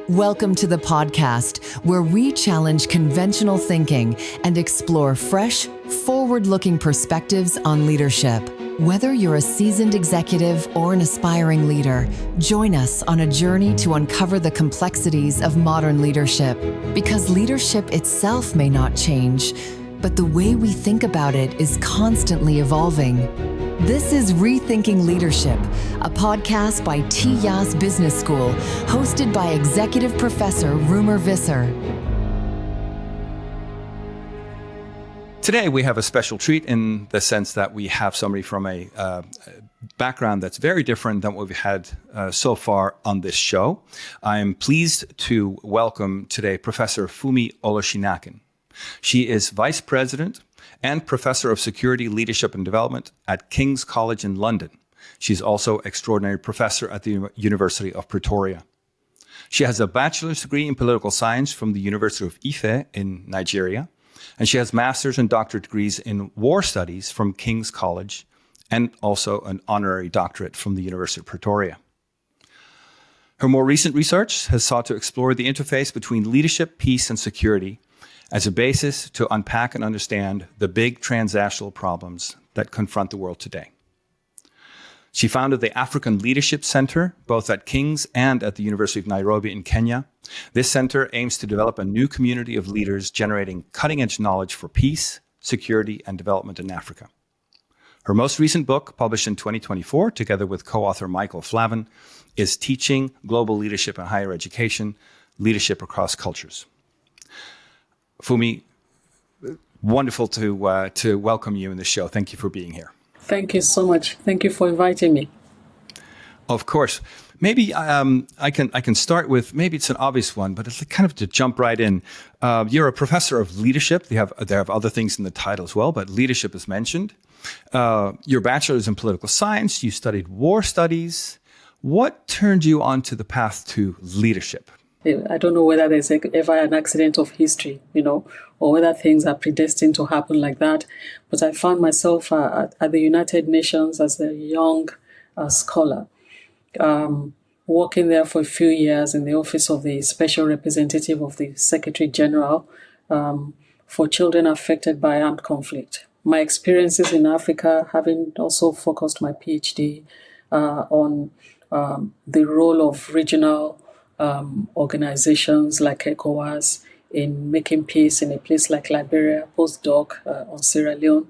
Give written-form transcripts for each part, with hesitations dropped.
Welcome to the podcast where we challenge conventional thinking and explore fresh, forward-looking perspectives on leadership. Whether you're a seasoned executive or an aspiring leader, join us on a journey to uncover the complexities of modern leadership. Because leadership itself may not change, but the way we think about it is constantly evolving. This is Rethinking Leadership, a podcast by TIAS Business School, hosted by Executive Professor Roemer Visser. Today we have a special treat in the sense that we have somebody from a background that's very different than what we've had so far on this show. I'm pleased to welcome today Professor Funmi Olonisakin. She is Vice President and Professor of Security, Leadership and Development at King's College in London. She's also Extraordinary Professor at the University of Pretoria. She has a bachelor's degree in political science from the University of Ife in Nigeria, and she has master's and doctorate degrees in war studies from King's College and also an honorary doctorate from the University of Pretoria. Her more recent research has sought to explore the interface between leadership, peace, and security as a basis to unpack and understand the big transnational problems that confront the world today. She founded the African Leadership Center, both at King's and at the University of Nairobi in Kenya. This center aims to develop a new community of leaders generating cutting-edge knowledge for peace, security, and development in Africa. Her most recent book, published in 2024, together with co-author Michael Flavin, is Teaching Global Leadership in Higher Education, Leadership Across Cultures. Funmi, wonderful to welcome you in the show. Thank you for being here. Thank you so much. Thank you for inviting me. Of course. Maybe I can start with, maybe it's an obvious one, but it's kind of to jump right in. You're a professor of leadership. They have other things in the title as well, but leadership is mentioned. Your bachelor's in political science. You studied war studies. What turned you onto the path to leadership? I don't know whether there's ever an accident of history, or whether things are predestined to happen like that. But I found myself at the United Nations as a young scholar, working there for a few years in the office of the Special Representative of the Secretary General for children affected by armed conflict. My experiences in Africa, having also focused my PhD on the role of regional organizations like ECOWAS in making peace in a place like Liberia, postdoc on Sierra Leone.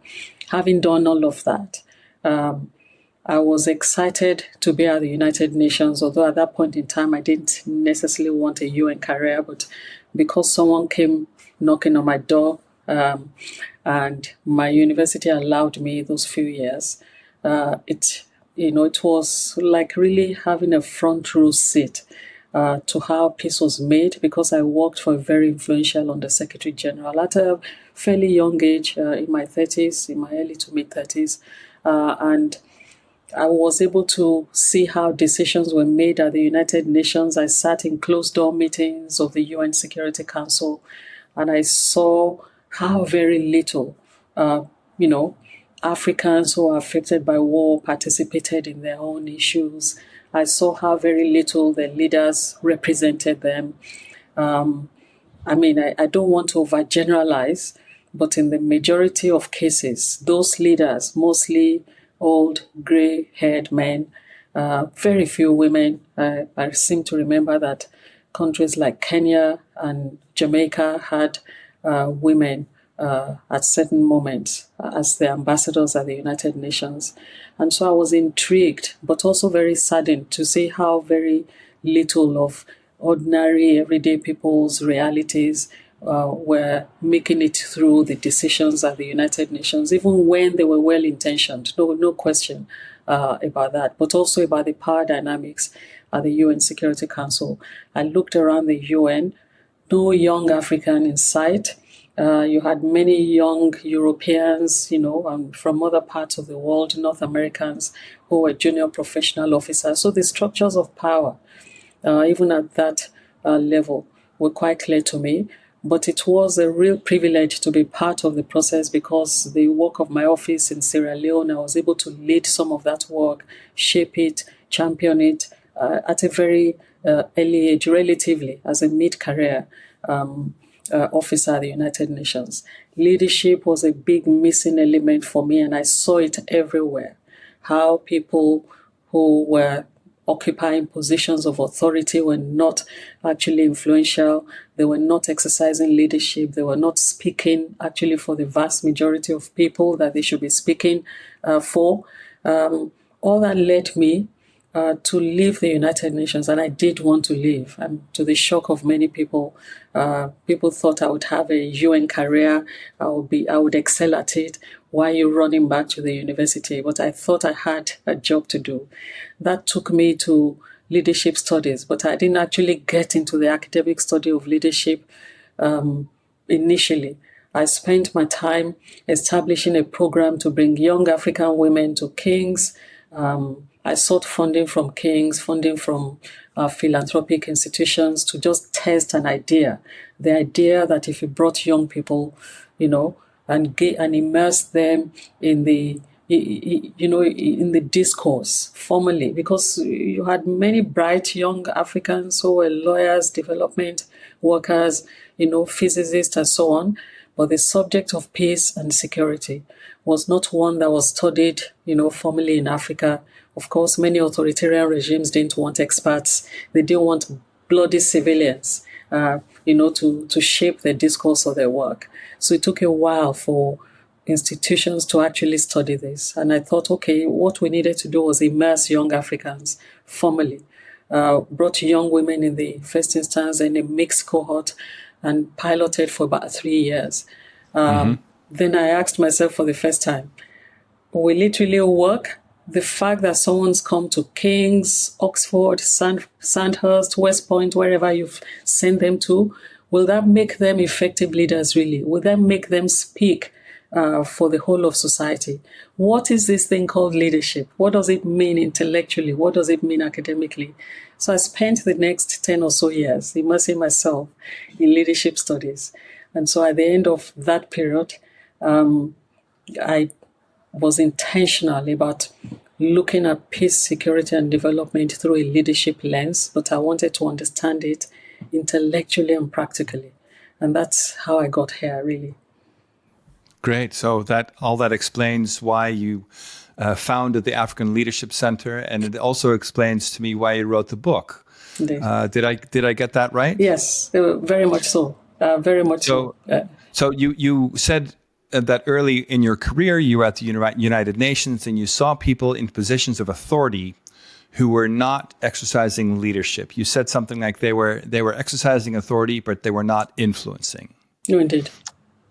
Having done all of that, I was excited to be at the United Nations, although at that point in time I didn't necessarily want a UN career, but because someone came knocking on my door and my university allowed me those few years, it was like really having a front row seat to how peace was made, because I worked for a very influential Under-Secretary General at a fairly young age, in my 30s, in my early to mid-30s. And I was able to see how decisions were made at the United Nations. I sat in closed-door meetings of the UN Security Council, and I saw how very little, Africans who are affected by war participated in their own issues. I saw how very little the leaders represented them. I don't want to overgeneralize, but in the majority of cases, those leaders, mostly old, gray-haired men, very few women. I seem to remember that countries like Kenya and Jamaica had women at certain moments as the ambassadors at the United Nations. And so I was intrigued, but also very saddened to see how very little of ordinary, everyday people's realities were making it through the decisions at the United Nations, even when they were well-intentioned. No question about that, but also about the power dynamics at the UN Security Council. I looked around the UN, no young African in sight. You had many young Europeans, from other parts of the world, North Americans, who were junior professional officers. So the structures of power, even at that level, were quite clear to me. But it was a real privilege to be part of the process, because the work of my office in Sierra Leone, I was able to lead some of that work, shape it, champion it at a very early age, relatively, as a mid-career officer at the United Nations. Leadership was a big missing element for me, and I saw it everywhere. How people who were occupying positions of authority were not actually influential. They were not exercising leadership. They were not speaking actually for the vast majority of people that they should be speaking for. All that led me to leave the United Nations, and I did want to leave. And to the shock of many people, people thought I would have a UN career. I would excel at it. Why are you running back to the university? But I thought I had a job to do. That took me to leadership studies, but I didn't actually get into the academic study of leadership initially. I spent my time establishing a program to bring young African women to King's. I sought funding from King's, funding from philanthropic institutions to just test an idea. The idea that if you brought young people, and immerse them in the discourse formally, because you had many bright young Africans who were lawyers, development workers, physicists and so on. But the subject of peace and security was not one that was studied, formally in Africa. Of course, many authoritarian regimes didn't want experts. They didn't want bloody civilians, to shape the discourse of their work. So it took a while for institutions to actually study this. And I thought, okay, what we needed to do was immerse young Africans formally. Brought young women in the first instance in a mixed cohort and piloted for about 3 years. Then I asked myself for the first time, will it really work? The fact that someone's come to King's, Oxford, Sandhurst, West Point, wherever you've sent them to, will that make them effective leaders really? Will that make them speak for the whole of society? What is this thing called leadership? What does it mean intellectually? What does it mean academically? So I spent the next 10 or so years immersing myself in leadership studies. And so at the end of that period, I was intentional about looking at peace, security, and development through a leadership lens, but I wanted to understand it intellectually and practically. And that's how I got here, really. Great. So that explains why you founded the African Leadership Center, and it also explains to me why you wrote the book. Did I get that right? Yes, very much so. Very much so. So you said that early in your career, you were at the United Nations and you saw people in positions of authority who were not exercising leadership. You said something like they were exercising authority, but they were not influencing. No, indeed.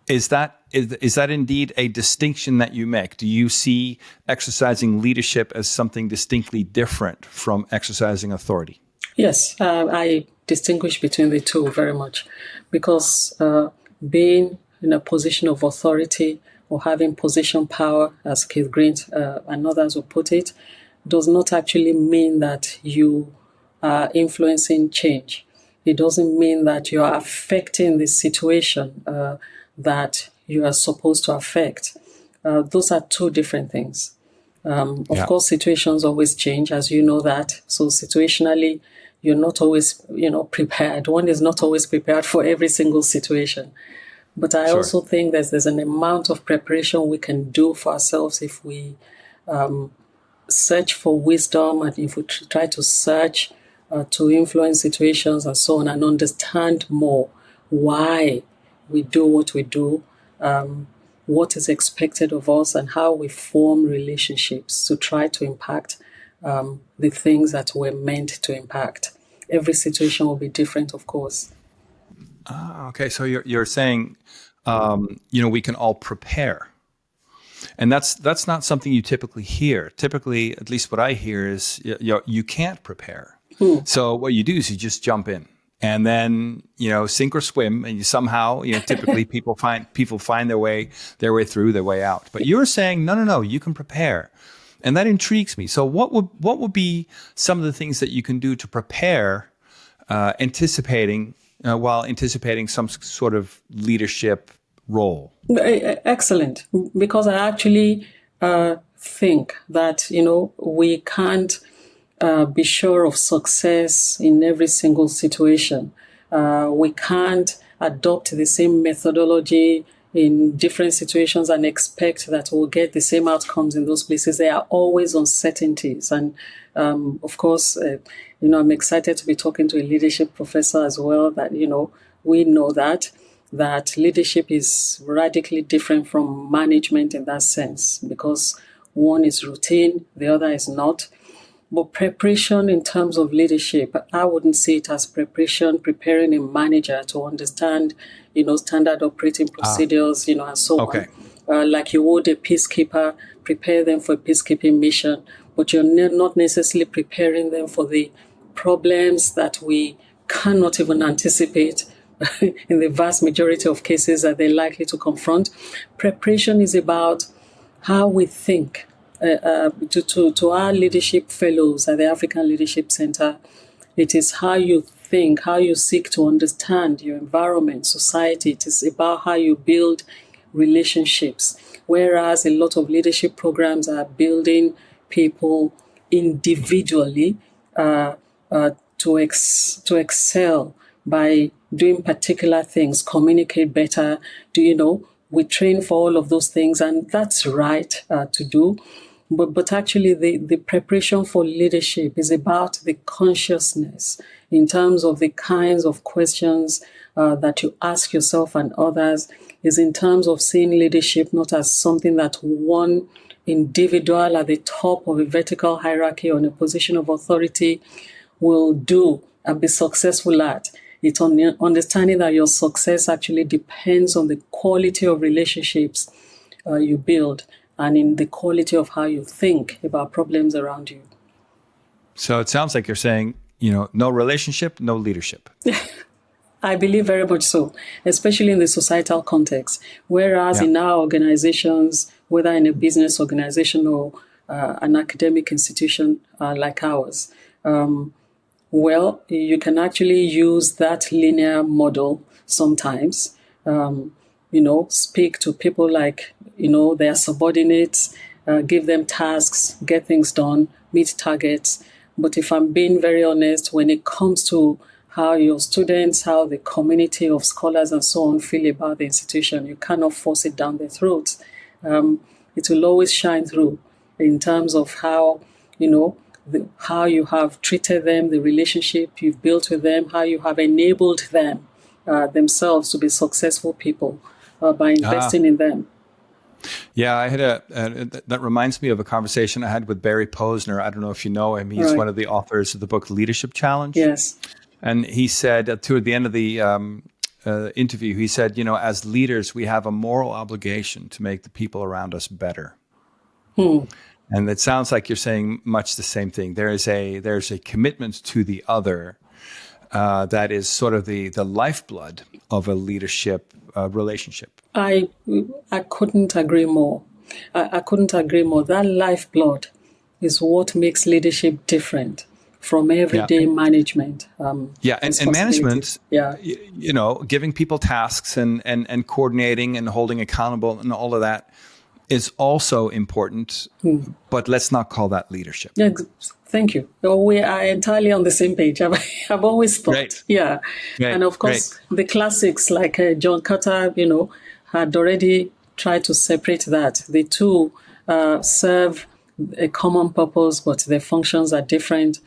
Is that indeed a distinction that you make? Do you see exercising leadership as something distinctly different from exercising authority? Yes, I distinguish between the two very much, because being in a position of authority or having position power, as Keith Green and others will put it, does not actually mean that you are influencing change. It doesn't mean that you are affecting the situation that you are supposed to affect. Those are two different things. Of course, situations always change, as you know that. So situationally, you're not always, prepared. One is not always prepared for every single situation. But I also think that there's an amount of preparation we can do for ourselves if we search for wisdom and if we try to search to influence situations and so on and understand more why we do what we do, what is expected of us, and how we form relationships to try to impact the things that we're meant to impact. Every situation will be different, of course. Okay, so you're saying, we can all prepare, and that's not something you typically hear. Typically, at least what I hear is you can't prepare. So what you do is you just jump in, and then sink or swim, and you somehow typically people find their way through, their way out. But you're saying no, you can prepare, and that intrigues me. So what would be some of the things that you can do to prepare, anticipating some sort of leadership role? Excellent, because I actually think that we can't be sure of success in every single situation. We can't adopt the same methodology in different situations and expect that we'll get the same outcomes in those places. There are always uncertainties. And of course, I'm excited to be talking to a leadership professor as well, that, we know that leadership is radically different from management in that sense, because one is routine, the other is not. But preparation in terms of leadership, I wouldn't see it as preparing a manager to understand, standard operating procedures, and so Okay. on. Like you would a peacekeeper, prepare them for a peacekeeping mission, but you're not necessarily preparing them for the problems that we cannot even anticipate in the vast majority of cases that they're likely to confront. Preparation is about how we think. To our leadership fellows at the African Leadership Center, it is how you think, how you seek to understand your environment, society. It is about how you build relationships. Whereas a lot of leadership programs are building people individually to excel by doing particular things, communicate better. We train for all of those things, and that's right to do. But actually, the preparation for leadership is about the consciousness in terms of the kinds of questions that you ask yourself and others, is in terms of seeing leadership not as something that one individual at the top of a vertical hierarchy on a position of authority will do and be successful at. It's on understanding that your success actually depends on the quality of relationships you build, and in the quality of how you think about problems around you. So it sounds like you're saying, no relationship, no leadership. I believe very much so, especially in the societal context. Whereas in our organizations, whether in a business organization or an academic institution like ours, you can actually use that linear model sometimes. Speak to people like, their subordinates, give them tasks, get things done, meet targets. But if I'm being very honest, when it comes to how your students, how the community of scholars and so on feel about the institution, you cannot force it down their throats. It will always shine through in terms of how, how you have treated them, the relationship you've built with them, how you have enabled them themselves to be successful people by investing in them. Yeah, I had that reminds me of a conversation I had with Barry Posner. I don't know if you know him. He's one of the authors of the book Leadership Challenge. Yes. And he said, toward the end of the interview, he said, as leaders, we have a moral obligation to make the people around us better. And it sounds like you're saying much the same thing. There's a commitment to the other that is sort of the lifeblood of a leadership relationship. I couldn't agree more. I couldn't agree more. That lifeblood is what makes leadership different from everyday management. And management, giving people tasks and coordinating and holding accountable and all of that is also important, but let's not call that leadership. Yeah, thank you. We are entirely on the same page. I've always thought. Great. Yeah. Great. And of course, the classics like John Carter, had already tried to separate that. The two serve a common purpose, but their functions are different.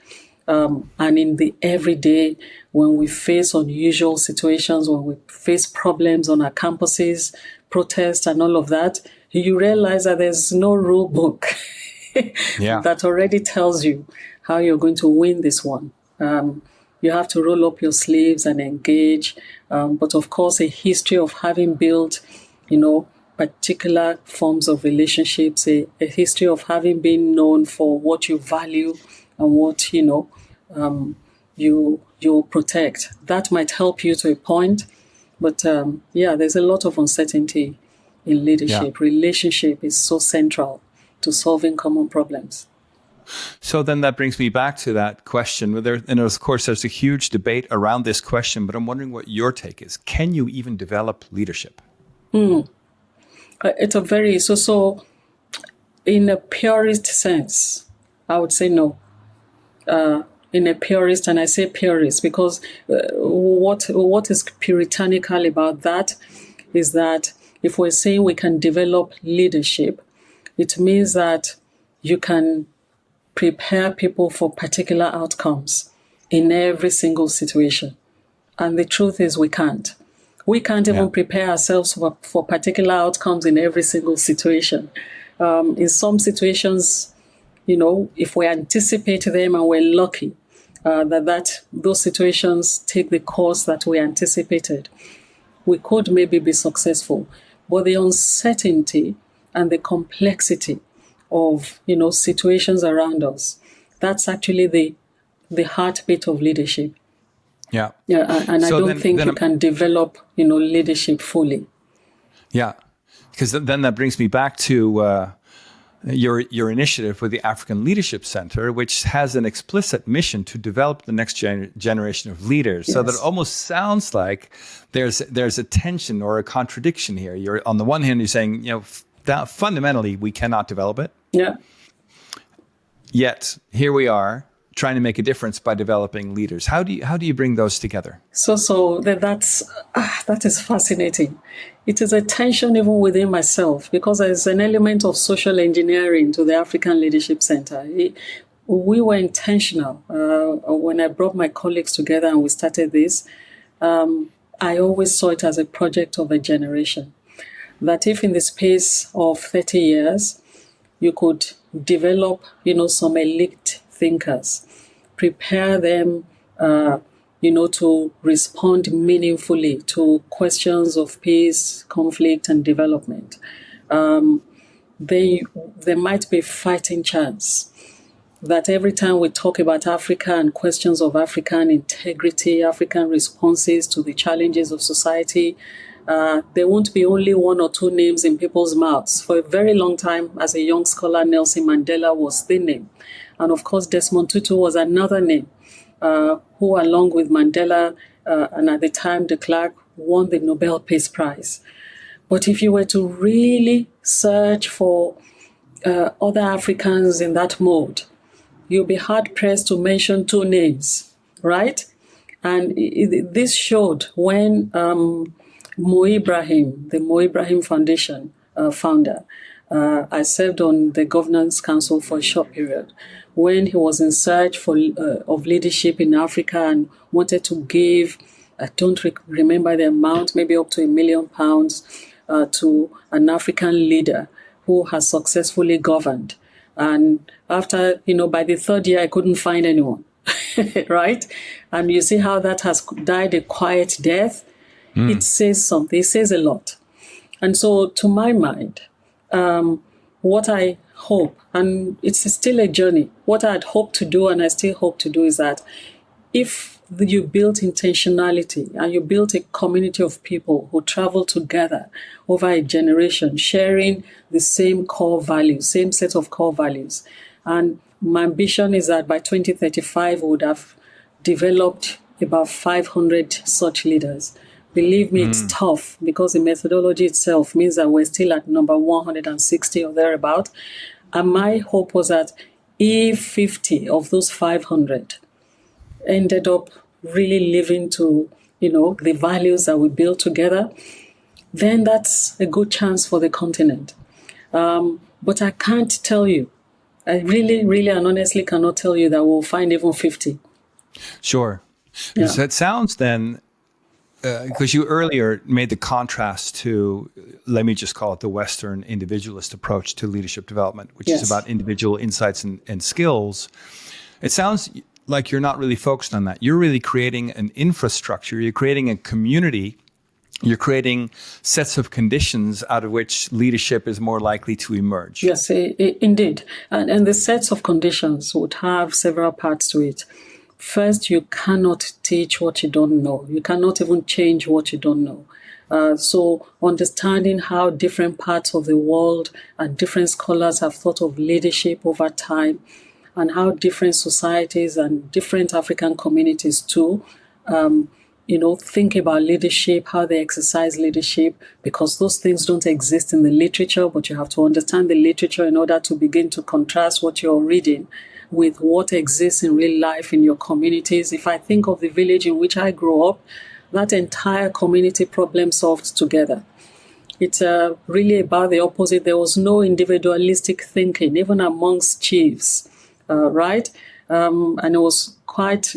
And in the everyday, when we face unusual situations, when we face problems on our campuses, protests and all of that, you realize that there's no rule book that already tells you how you're going to win this one. You have to roll up your sleeves and engage. But of course, a history of having built, particular forms of relationships, a history of having been known for what you value and what, you protect. That might help you to a point. But there's a lot of uncertainty in leadership. Yeah. Relationship is so central to solving common problems. So then that brings me back to that question. And of course, there's a huge debate around this question, but I'm wondering what your take is. Can you even develop leadership? It's a very, so in a purist sense, I would say no. in a purist, and I say purist because what is puritanical about that is that if we're saying we can develop leadership, it means that you can prepare people for particular outcomes in every single situation. And the truth is we can't. We can't even prepare ourselves for particular outcomes in every single situation. In some situations, if we anticipate them and we're lucky that those situations take the course that we anticipated, we could maybe be successful. But the uncertainty and the complexity of, situations around us, that's actually the heartbeat of leadership. Yeah. Yeah, and so I don't think you can develop, leadership fully. Yeah, because then that brings me back to your initiative with the African Leadership Center, which has an explicit mission to develop the next generation of leaders. Yes. So that almost sounds like there's a tension or a contradiction here. You're on the one hand, you're saying, that fundamentally we cannot develop it. Yeah. Yet here we are, trying to make a difference by developing leaders. How do you bring those together? So that is fascinating. It is a tension even within myself because there's an element of social engineering to the African Leadership Center. We were intentional. When I brought my colleagues together and we started this, I always saw it as a project of a generation. That if in the space of 30 years, you could develop, some elite thinkers, prepare them, to respond meaningfully to questions of peace, conflict, and development. There might be a fighting chance that every time we talk about Africa and questions of African integrity, African responses to the challenges of society, there won't be only one or two names in people's mouths. For a very long time, as a young scholar, Nelson Mandela was the name. And of course, Desmond Tutu was another name, who along with Mandela and at the time de Klerk won the Nobel Peace Prize. But if you were to really search for other Africans in that mode, you'll be hard-pressed to mention two names, right? And this showed when Mo Ibrahim, the Mo Ibrahim Foundation founder, I served on the governance council for a short period, when he was in search of leadership in Africa and wanted to give, I don't remember the amount, maybe up to £1 million to an African leader who has successfully governed. And after, by the third year, I couldn't find anyone, right? And you see how that has died a quiet death. It says something, it says a lot. And so to my mind, what I hope, and it's still a journey, what I'd hoped to do and I still hope to do is that if you build intentionality and you build a community of people who travel together over a generation, sharing the same core values, same set of core values. And my ambition is that by 2035, we would have developed about 500 such leaders. Believe me, it's tough because the methodology itself means that we're still at number 160 or thereabout. And my hope was that if 50 of those 500 ended up really living to, the values that we built together, then that's a good chance for the continent. But I can't tell you. I really, really and honestly cannot tell you that we'll find even 50. Sure. Yeah. So it sounds then, because you earlier made the contrast to, let me just call it the Western individualist approach to leadership development, which is about individual insights and skills. It sounds like you're not really focused on that. You're really creating an infrastructure. You're creating a community. You're creating sets of conditions out of which leadership is more likely to emerge. Yes, indeed. And the sets of conditions would have several parts to it. First, you cannot teach what you don't know. You cannot even change what you don't know. So understanding how different parts of the world and different scholars have thought of leadership over time, and how different societies and different African communities too, think about leadership, how they exercise leadership, because those things don't exist in the literature, but you have to understand the literature in order to begin to contrast what you're reading with what exists in real life in your communities. If I think of the village in which I grew up, that entire community problem solved together. It's really about the opposite. There was no individualistic thinking, even amongst chiefs, right? And it was quite,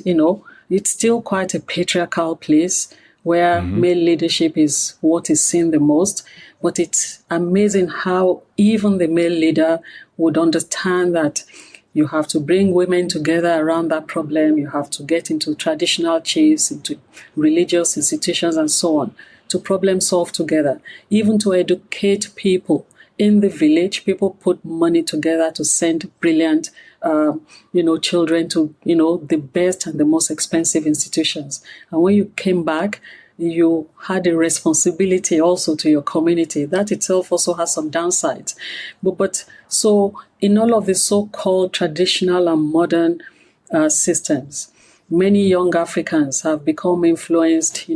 it's still quite a patriarchal place where male leadership is what is seen the most. But it's amazing how even the male leader would understand that you have to bring women together around that problem. You have to get into traditional chiefs, into religious institutions and so on, to problem solve together, even to educate people. In the village, people put money together to send brilliant, children to, the best and the most expensive institutions. And when you came back, you had a responsibility also to your community. That itself also has some downsides. But so in all of the so-called traditional and modern systems, many young Africans have become influenced,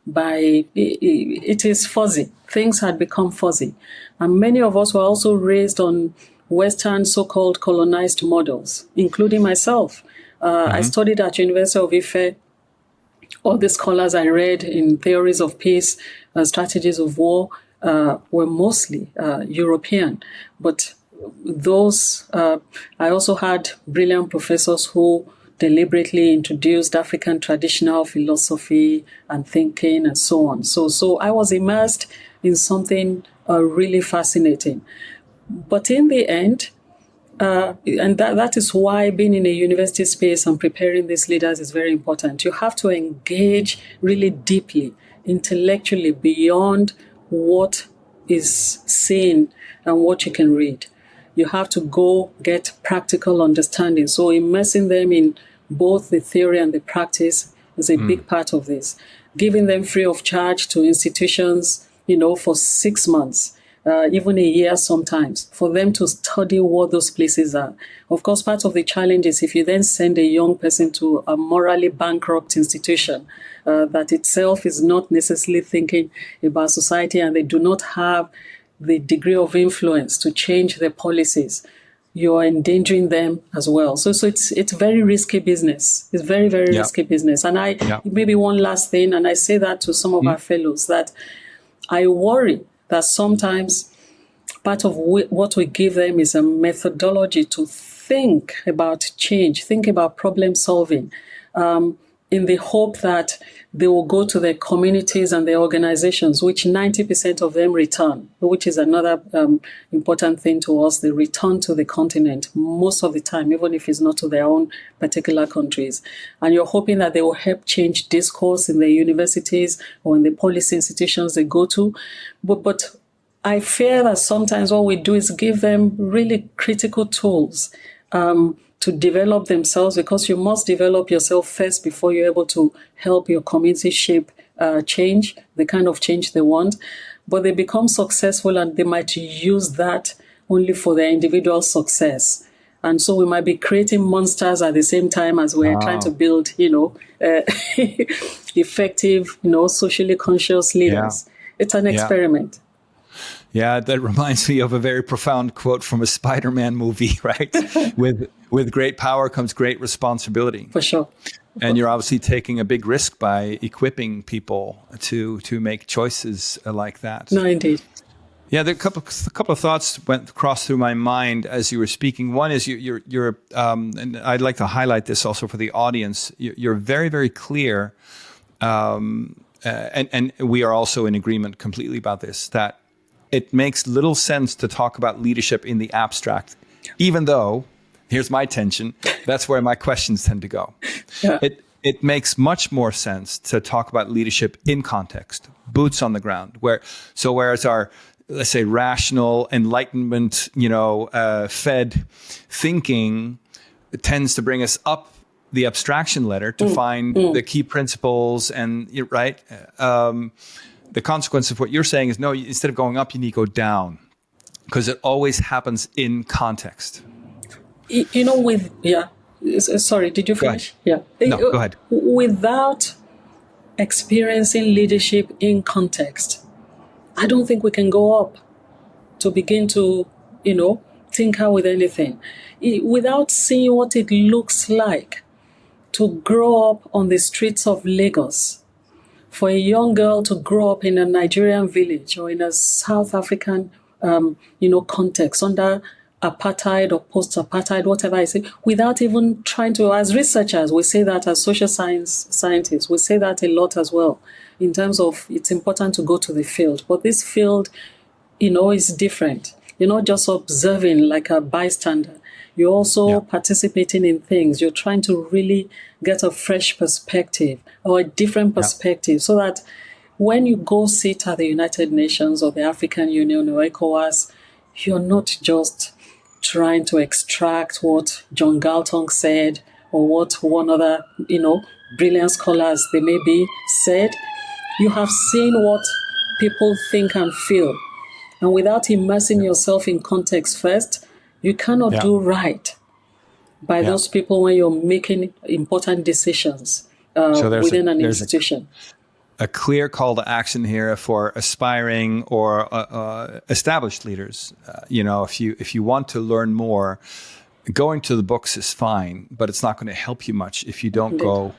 by, it is fuzzy. Things had become fuzzy. And many of us were also raised on Western so-called colonized models, including myself. I studied at University of Ife. All the scholars I read in theories of peace, strategies of war, were mostly European. But those, I also had brilliant professors who deliberately introduced African traditional philosophy and thinking and so on. So I was immersed in something really fascinating. But in the end, and that is why being in a university space and preparing these leaders is very important. You have to engage really deeply, intellectually, beyond what is seen and what you can read. You have to go get practical understanding. So immersing them in both the theory and the practice is a big part of this. Giving them free of charge to institutions, for 6 months. Even a year sometimes, for them to study what those places are. Of course, part of the challenge is if you then send a young person to a morally bankrupt institution that itself is not necessarily thinking about society and they do not have the degree of influence to change their policies, you are endangering them as well. So it's very risky business. It's very, very risky business. And maybe one last thing, and I say that to some of our fellows, that I worry that sometimes part of what we give them is a methodology to think about change, think about problem solving, in the hope that they will go to their communities and their organizations, which 90% of them return, which is another important thing to us. They return to the continent most of the time, even if it's not to their own particular countries. And you're hoping that they will help change discourse in their universities or in the policy institutions they go to. But I fear that sometimes what we do is give them really critical tools to develop themselves, because you must develop yourself first before you're able to help your community shape change, the kind of change they want. But they become successful and they might use that only for their individual success. And so we might be creating monsters at the same time as we're trying to build, effective, socially conscious leaders. Yeah. It's an experiment. Yeah, that reminds me of a very profound quote from a Spider-Man movie, right? With great power comes great responsibility. For sure. And you're obviously taking a big risk by equipping people to make choices like that. No, indeed. Yeah, there are a couple of thoughts crossed through my mind as you were speaking. One is you're and I'd like to highlight this also for the audience. You're very, very clear, and we are also in agreement completely about this, that it makes little sense to talk about leadership in the abstract, even though, here's my tension, that's where my questions tend to go. Yeah. It makes much more sense to talk about leadership in context, boots on the ground, whereas our, let's say, rational, enlightenment, fed thinking tends to bring us up the abstraction ladder to find the key principles and, right? The consequence of what you're saying is, no, instead of going up, you need to go down, because it always happens in context. Sorry, did you finish? Yeah. No, go ahead. Without experiencing leadership in context, I don't think we can go up to begin to, tinker with anything without seeing what it looks like to grow up on the streets of Lagos, for a young girl to grow up in a Nigerian village or in a South African, context under apartheid or post-apartheid, whatever I say, without even trying to, as researchers, we say that as social scientists, we say that a lot as well, in terms of it's important to go to the field. But this field, is different. You're not just observing like a bystander. You're also participating in things. You're trying to really get a fresh perspective or a different perspective so that when you go sit at the United Nations or the African Union or ECOWAS, you're not just trying to extract what John Galtung said or what one other, brilliant scholars they may be said. You have seen what people think and feel. And without immersing yourself in context first, you cannot do right by those people when you're making important decisions within an institution. A clear call to action here for aspiring or established leaders. If you want to learn more, going to the books is fine, but it's not going to help you much if you don't go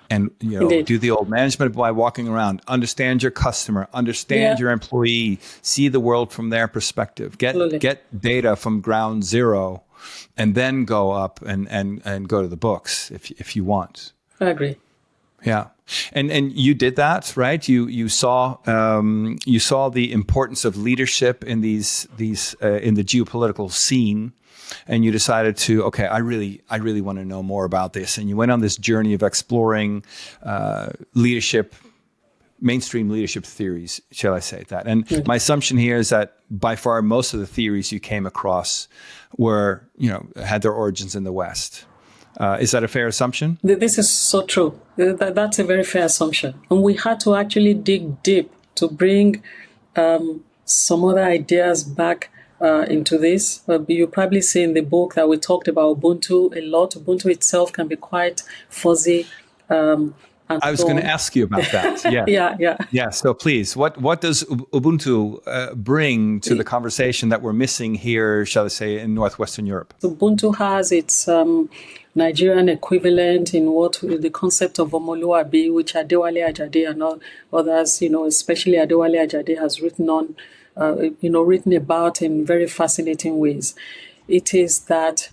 and do the old management by walking around, understand your customer, understand your employee, see the world from their perspective, get data from ground zero, and then go up and go to the books if you want. I agree. Yeah. And you did that, right? You saw the importance of leadership in these in the geopolitical scene, and you decided to, okay, I really want to know more about this. And you went on this journey of exploring leadership, mainstream leadership theories, shall I say that? And my assumption here is that by far most of the theories you came across were, had their origins in the West. Is that a fair assumption? This is so true. That's a very fair assumption. And we had to actually dig deep to bring some other ideas back into this. You probably see in the book that we talked about Ubuntu a lot. Ubuntu itself can be quite fuzzy. I was going to ask you about that. Yeah. Yeah. So please, what does Ubuntu bring to the conversation that we're missing here, shall I say, in Northwestern Europe? Ubuntu has its Nigerian equivalent in what the concept of Omoluabi, which Adewale Ajade and others, especially Adewale Ajade has written about in very fascinating ways. It is that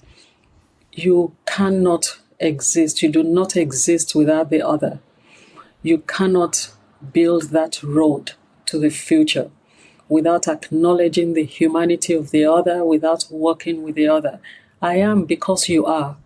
you cannot exist. You do not exist without the other. You cannot build that road to the future without acknowledging the humanity of the other, without working with the other. I am because you are.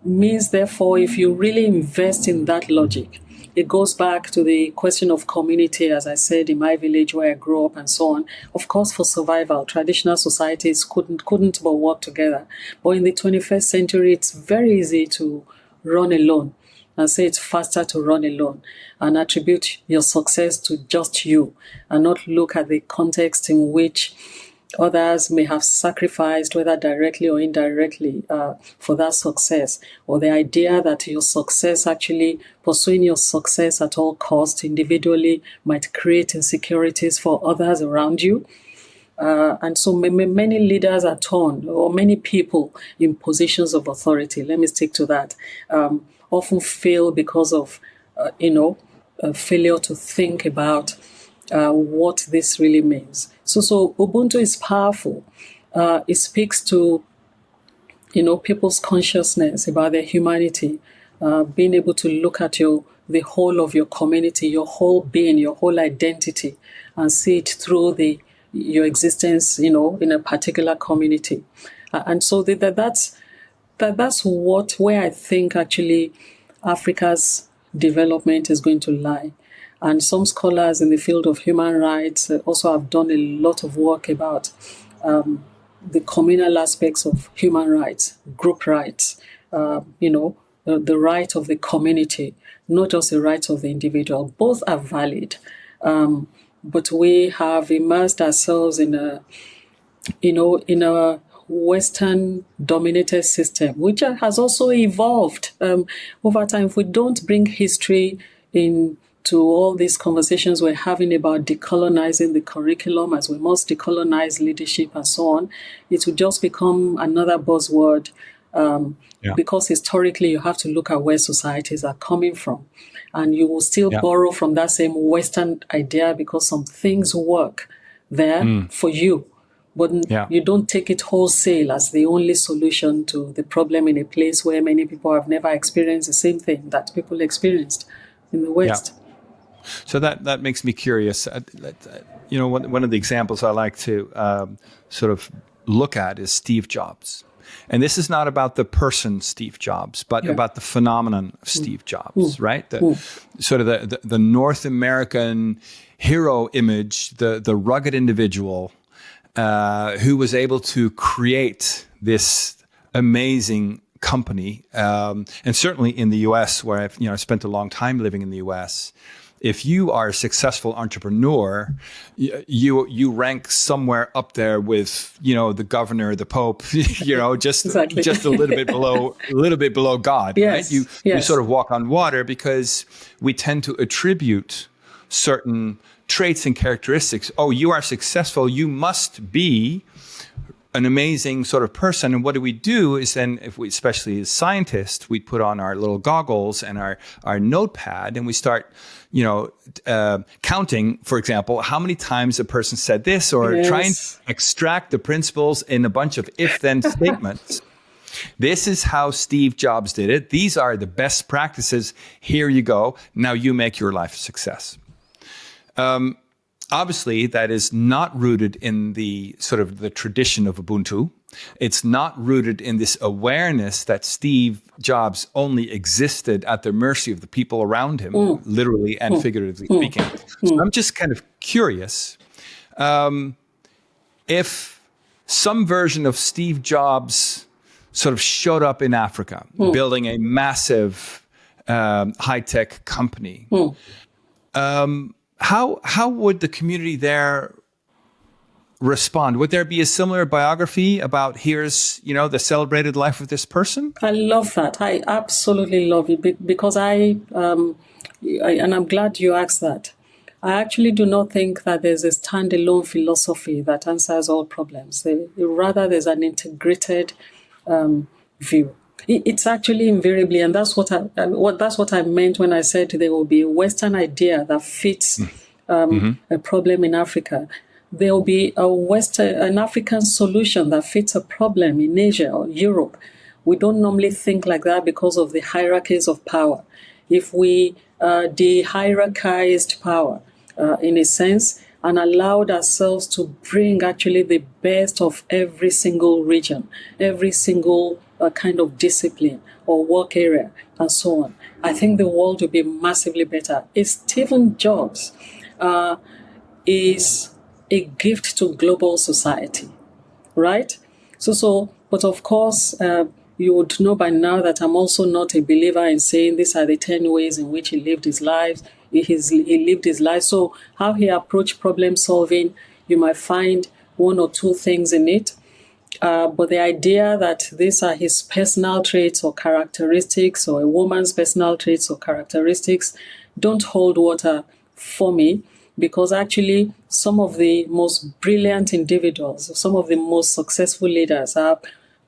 Means, therefore, if you really invest in that logic, it goes back to the question of community, as I said, in my village where I grew up and so on. Of course, for survival, traditional societies couldn't but work together. But in the 21st century, it's very easy to run alone and say it's faster to run alone and attribute your success to just you and not look at the context in which others may have sacrificed, whether directly or indirectly, for that success, or the idea that your success, actually pursuing your success at all costs individually, might create insecurities for others around you. And so many leaders are torn, or many people in positions of authority, let me stick to that, often fail because of, failure to think about what this really means. So Ubuntu is powerful. It speaks to, people's consciousness about their humanity, being able to look at the whole of your community, your whole being, your whole identity, and see it through your existence, in a particular community. And so that's where I think actually Africa's development is going to lie. And some scholars in the field of human rights also have done a lot of work about the communal aspects of human rights, group rights, the right of the community, not just the rights of the individual. Both are valid. But we have immersed ourselves in a Western-dominated system, which has also evolved over time. If we don't bring history in to all these conversations we're having about decolonizing the curriculum, as we must decolonize leadership and so on, it will just become another buzzword. Because historically you have to look at where societies are coming from, and you will still borrow from that same Western idea because some things work there for you, but you don't take it wholesale as the only solution to the problem in a place where many people have never experienced the same thing that people experienced in the West. So that makes me curious. One of the examples I like to sort of look at is Steve Jobs. And this is not about the person Steve Jobs, but about the phenomenon of Steve Jobs, right? The North American hero image, the rugged individual who was able to create this amazing company. And certainly in the US, where I've spent a long time living in the US, if you are a successful entrepreneur, you rank somewhere up there with, the governor, the Pope, just a little bit below God, right? You sort of walk on water because we tend to attribute certain traits and characteristics. Oh, you are successful. You must be an amazing sort of person. And what do we do is then, especially as scientists, we put on our little goggles and our notepad and we start, counting, for example, how many times a person said this, or trying to extract the principles in a bunch of if-then statements. This is how Steve Jobs did it. These are the best practices. Here you go. Now you make your life a success. Obviously, that is not rooted in the sort of the tradition of Ubuntu. It's not rooted in this awareness that Steve Jobs only existed at the mercy of the people around him, literally and figuratively speaking. So I'm just kind of curious if some version of Steve Jobs sort of showed up in Africa, building a massive high-tech company. How would the community there respond? Would there be a similar biography about here's, the celebrated life of this person? I love that. I absolutely love it because and I'm glad you asked that. I actually do not think that there's a standalone philosophy that answers all problems. Rather, there's an integrated view. It's actually invariably, and that's what I meant when I said there will be a Western idea that fits a problem in Africa. There will be an African solution that fits a problem in Asia or Europe. We don't normally think like that because of the hierarchies of power. If we de-hierarchized power, in a sense, and allowed ourselves to bring actually the best of every single region, every single kind of discipline or work area, and so on, I think the world will be massively better. Steve Jobs is a gift to global society, right? But of course, you would know by now that I'm also not a believer in saying these are the 10 ways in which he lived his life. He lived his life. So how he approached problem solving, you might find one or two things in it. But the idea that these are his personal traits or characteristics, or a woman's personal traits or characteristics, don't hold water for me, because actually some of the most brilliant individuals, some of the most successful leaders are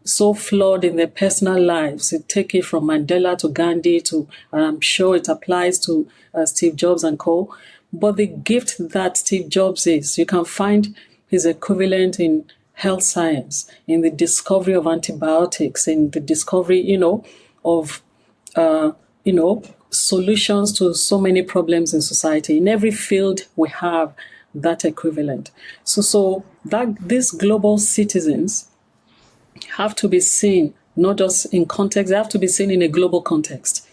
so flawed in their personal lives. You take it from Mandela to Gandhi to, and I'm sure it applies to Steve Jobs and co. But the gift that Steve Jobs is, you can find his equivalent in health science, in the discovery of antibiotics, in the discovery, of, solutions to so many problems in society. In every field, we have that equivalent. So that these global citizens have to be seen not just in context, they have to be seen in a global context.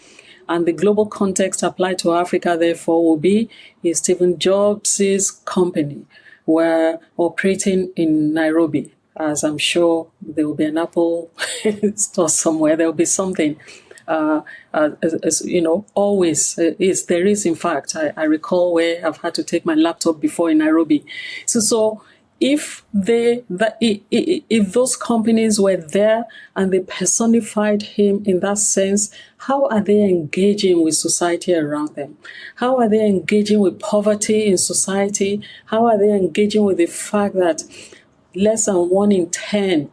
And the global context applied to Africa, therefore, will be Steve Jobs' company. We're operating in Nairobi, as I'm sure there will be an Apple store somewhere. There will be something, always is. There is, in fact, I recall where I've had to take my laptop before in Nairobi. So if if those companies were there and they personified him in that sense, how are they engaging with society around them? How are they engaging with poverty in society? How are they engaging with the fact that less than 1 in 10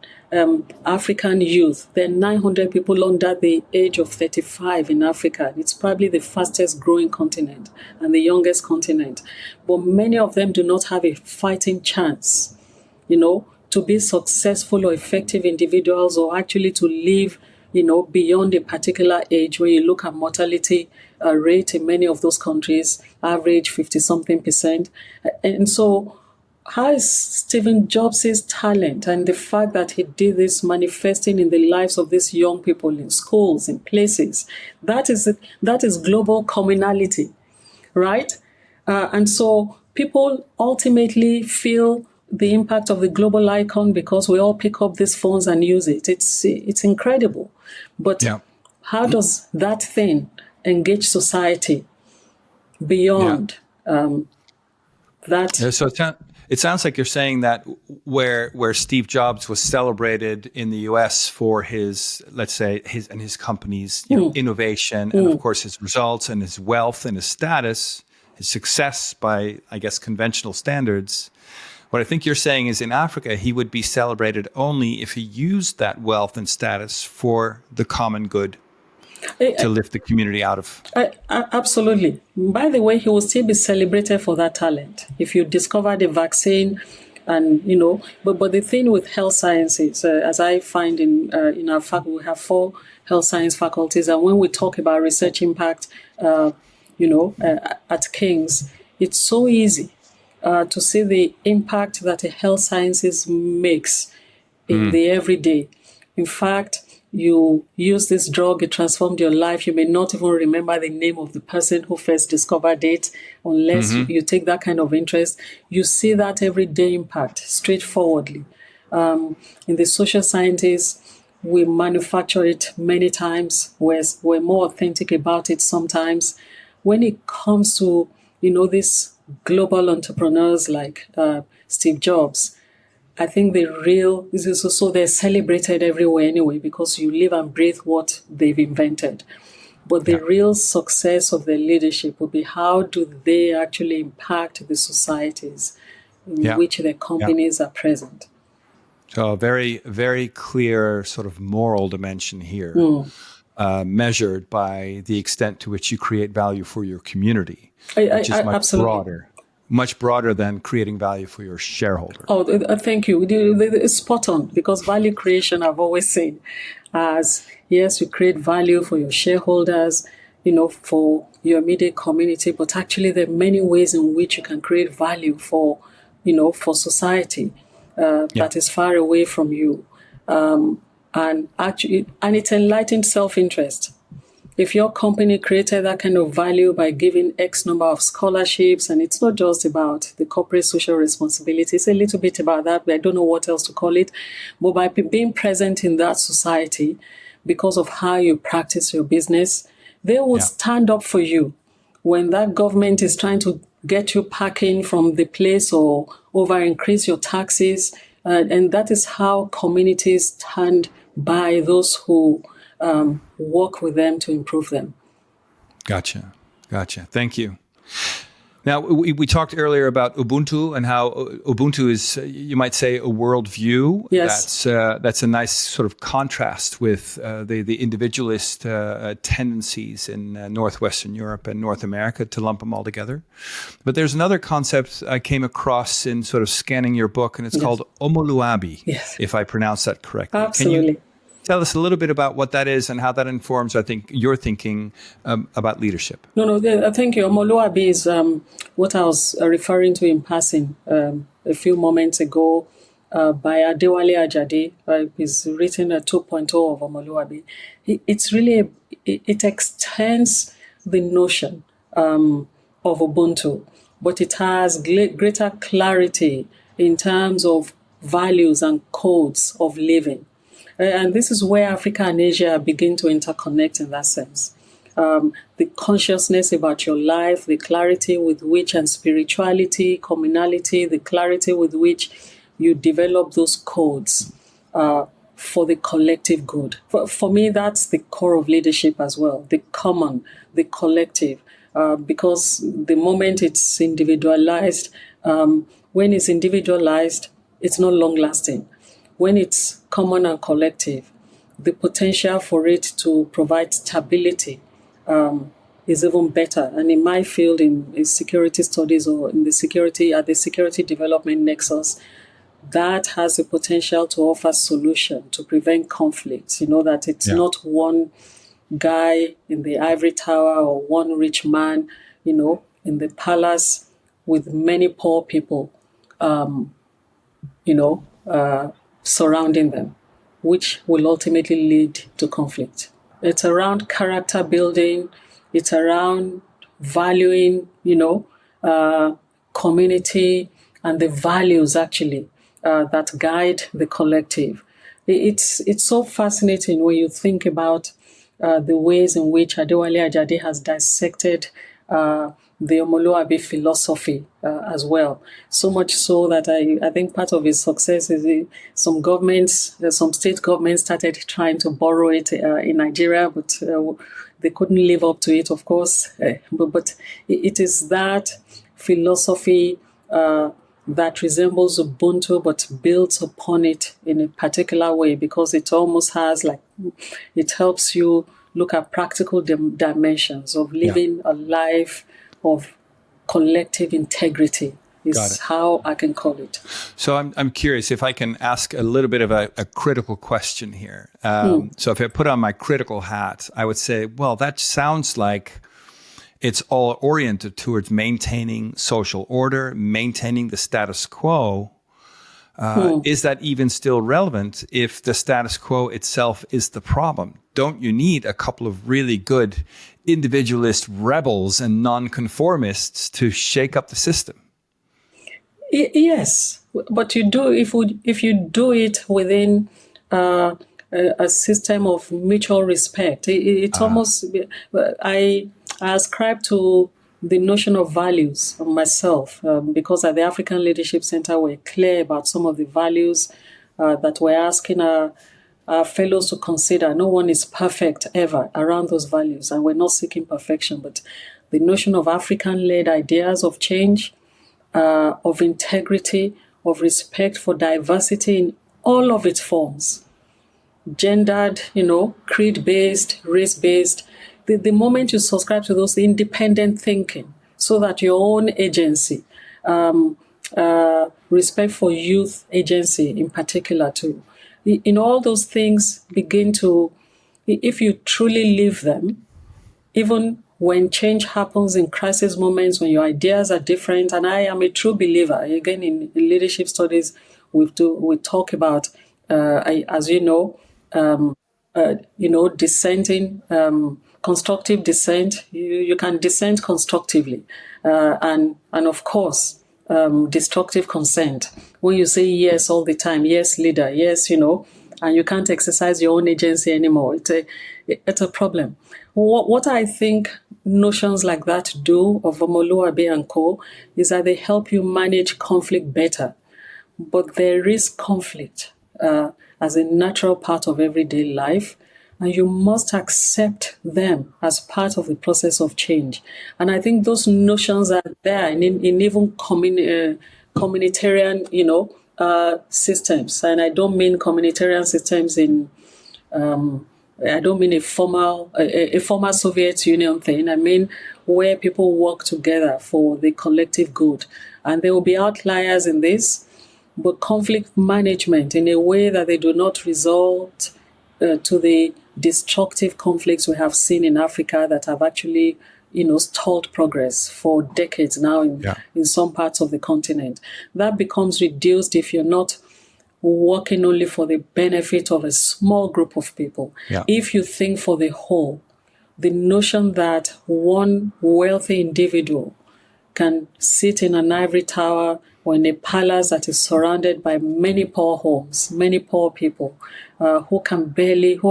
African youth, there are 900 people under the age of 35 in Africa. It's probably the fastest growing continent and the youngest continent. But many of them do not have a fighting chance, to be successful or effective individuals, or actually to live, beyond a particular age. When you look at mortality rate in many of those countries, average 50-something%. And so how is Stephen Jobs' talent and the fact that he did this manifesting in the lives of these young people in schools, in places, that is global communality, right? And so people ultimately feel the impact of the global icon because we all pick up these phones and use it. It's incredible. But how does that thing engage society beyond that? So it sounds like you're saying that where Steve Jobs was celebrated in the U.S. for his, let's say, his company's innovation and of course his results and his wealth and his status, his success by, I guess, conventional standards. What I think you're saying is in Africa, he would be celebrated only if he used that wealth and status for the common good, to lift the community out of. Absolutely. By the way, he will still be celebrated for that talent. If you discover the vaccine and, but the thing with health sciences, as I find in our faculty, we have 4 health science faculties. And when we talk about research impact, at King's, it's so easy to see the impact that a health sciences makes in the everyday. In fact, you use this drug, it transformed your life. You may not even remember the name of the person who first discovered it unless you take that kind of interest. You see that everyday impact straightforwardly. In the social sciences, we manufacture it many times. We're more authentic about it sometimes. When it comes to, these global entrepreneurs like Steve Jobs, I think they're celebrated everywhere anyway because you live and breathe what they've invented. But the real success of their leadership will be how do they actually impact the societies in which their companies are present. So a very, very clear sort of moral dimension here, measured by the extent to which you create value for your community, which is much broader. Much broader than creating value for your shareholder. Oh, thank you. It's spot on, because value creation I've always seen as, yes, you create value for your shareholders, for your immediate community, but actually there are many ways in which you can create value for, for society that is far away from you. And it's enlightened self-interest. If your company created that kind of value by giving X number of scholarships, and it's not just about the corporate social responsibility, it's a little bit about that, but I don't know what else to call it. But by being present in that society, because of how you practice your business, they will stand up for you when that government is trying to get you packing from the place or over increase your taxes. And that is how communities stand by those who work with them to improve them. Gotcha. Thank you. Now, we talked earlier about Ubuntu and how Ubuntu is, you might say, a worldview. Yes. That's a nice sort of contrast with the individualist tendencies in Northwestern Europe and North America, to lump them all together. But there's another concept I came across in sort of scanning your book, and it's called Omoluabi, if I pronounce that correctly. Absolutely. Can you tell us a little bit about what that is and how that informs, I think, your thinking about leadership? No, thank you. Omoluabi is what I was referring to in passing a few moments ago by Adewale Ajadi. He's written a 2.0 of Omoluabi. It extends the notion of Ubuntu, but it has greater clarity in terms of values and codes of living. And this is where Africa and Asia begin to interconnect in that sense. The consciousness about your life, the clarity with which, and spirituality, communality, the clarity with which you develop those codes for the collective good. For me, that's the core of leadership as well, the common, the collective, because the moment it's individualized, when it's individualized, it's not long-lasting. When it's common and collective, the potential for it to provide stability is even better. And in my field, in security studies or in the security at the security development nexus, that has the potential to offer solution to prevent conflicts. That it's not one guy in the ivory tower or one rich man, in the palace with many poor people, surrounding them, which will ultimately lead to conflict. It's around character building. It's around valuing, community and the values actually that guide the collective. It's so fascinating when you think about the ways in which Adewale Ajadi has dissected the Omoluabi philosophy as well. So much so that I think part of his success is some state governments started trying to borrow it in Nigeria, but they couldn't live up to it, of course. But it is that philosophy that resembles Ubuntu, but builds upon it in a particular way, because it almost has it helps you look at practical dimensions of living a life of collective integrity is how I can call it. So I'm curious if I can ask a little bit of a critical question here. So if I put on my critical hat, I would say, well, that sounds like it's all oriented towards maintaining social order, maintaining the status quo. Is that even still relevant if the status quo itself is the problem? Don't you need a couple of really good individualist rebels and nonconformists to shake up the system? Yes, but you do if you do it within a system of mutual respect. It's almost I ascribe to the notion of values of myself, because at the African Leadership Center, we're clear about some of the values that we're asking our fellows to consider. No one is perfect ever around those values, and we're not seeking perfection, but the notion of African-led ideas of change, of integrity, of respect for diversity in all of its forms, gendered, creed-based, race-based. The moment you subscribe to those, independent thinking, so that your own agency, respect for youth agency in particular too, in all those things begin to, if you truly live them, even when change happens in crisis moments, when your ideas are different, and I am a true believer, again, in leadership studies, we talk about, as you know, dissenting, constructive dissent. You can dissent constructively, and of course, destructive consent. When you say yes all the time, yes, leader, yes, and you can't exercise your own agency anymore, it's a problem. What I think notions like that do, of Omoluabi and co, is that they help you manage conflict better. But there is conflict as a natural part of everyday life, and you must accept them as part of the process of change. And I think those notions are there in even communitarian, systems. And I don't mean communitarian systems I don't mean a former Soviet Union thing. I mean where people work together for the collective good. And there will be outliers in this, but conflict management in a way that they do not result to the destructive conflicts we have seen in Africa that have actually, stalled progress for decades now in some parts of the continent. That becomes reduced if you're not working only for the benefit of a small group of people. Yeah. If you think for the whole, the notion that one wealthy individual can sit in an ivory tower or in a palace that is surrounded by many poor homes, many poor people who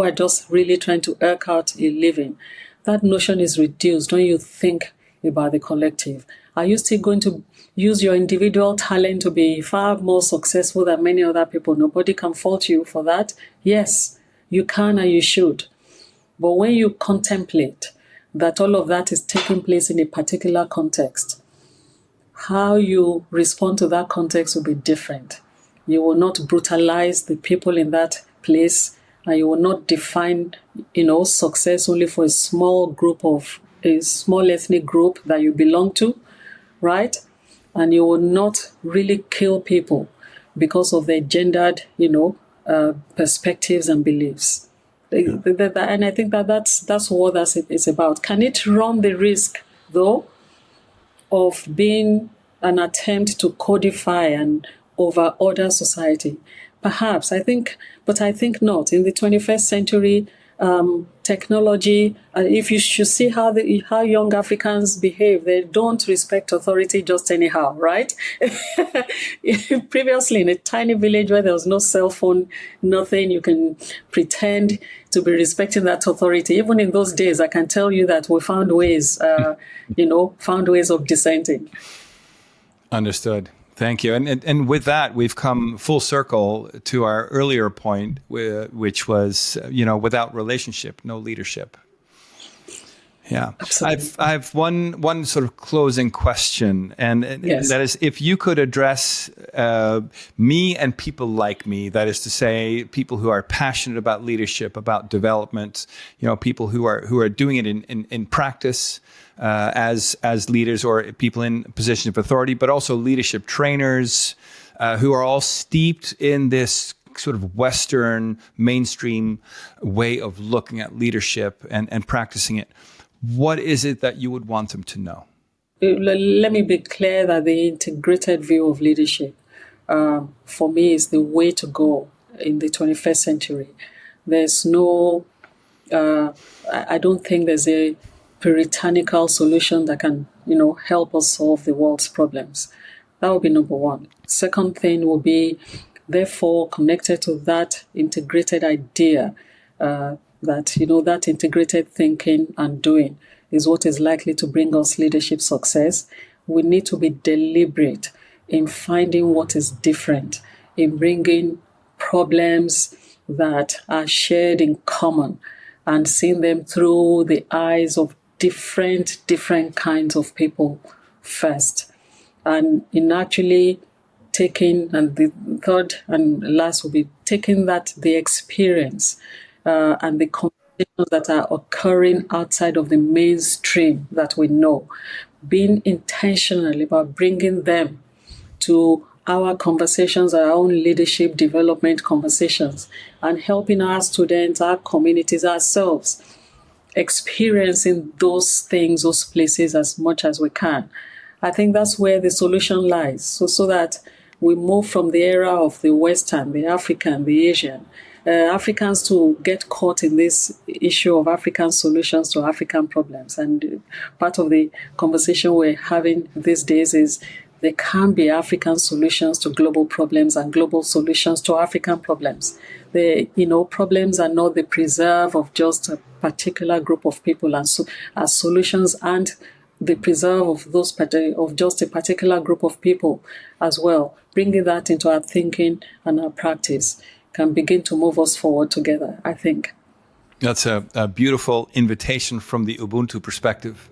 are just really trying to eke out a living, that notion is reduced. Don't you think about the collective? Are you still going to use your individual talent to be far more successful than many other people? Nobody can fault you for that. Yes, you can and you should. But when you contemplate that all of that is taking place in a particular context, how you respond to that context will be different. You will not brutalize the people in that place, and you will not define, success only for a small ethnic group that you belong to, right? And you will not really kill people because of their gendered, perspectives and beliefs. And I think that's what it's about. Can it run the risk, though, of being an attempt to codify and over-order society? Perhaps, but I think not. In the 21st century, technology, if you should see how young Africans behave, they don't respect authority just anyhow, right? Previously, in a tiny village where there was no cell phone, nothing, you can pretend to be respecting that authority. Even in those days, I can tell you that we found ways, of dissenting. Understood. Thank you. And with that, we've come full circle to our earlier point, which was, without relationship, no leadership. Yeah. Absolutely. I've one sort of closing question, and yes. That is, if you could address me and people like me, that is to say, people who are passionate about leadership, about development, people who are doing it in practice, as leaders or people in positions of authority, but also leadership trainers who are all steeped in this sort of Western mainstream way of looking at leadership and practicing it. What is it that you would want them to know? Let me be clear that the integrated view of leadership, for me, is the way to go in the 21st century. There's no, I don't think there's a puritanical solution that can, help us solve the world's problems. That would be number one. Second thing will be, therefore, connected to that integrated idea, that integrated thinking and doing is what is likely to bring us leadership success. We need to be deliberate in finding what is different, in bringing problems that are shared in common and seeing them through the eyes of different kinds of people first. And in actually taking, and the third and last will be taking the experience and the conversations that are occurring outside of the mainstream that we know, being intentional about bringing them to our conversations, our own leadership development conversations, and helping our students, our communities, ourselves, experiencing those things, those places as much as we can. I think that's where the solution lies, so that we move from the era of the Western, the African, the Asian, Africans to get caught in this issue of African solutions to African problems. And part of the conversation we're having these days is there can be African solutions to global problems and global solutions to African problems. Problems are not the preserve of just a particular group of people, and so as solutions and the preserve of just a particular group of people as well. Bringing that into our thinking and our practice can begin to move us forward together, I think. That's a beautiful invitation from the Ubuntu perspective.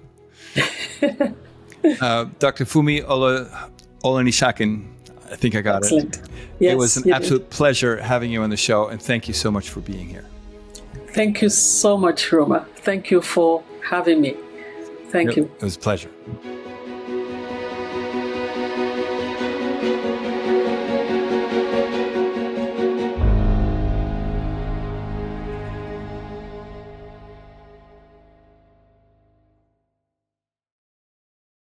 Dr. Funmi Olonisakin, I think I got Excellent. it. Yes, it was an absolute pleasure having you on the show, and thank you so much for being here. Thank you so much, Roemer. Thank you for having me. Thank you. It was a pleasure.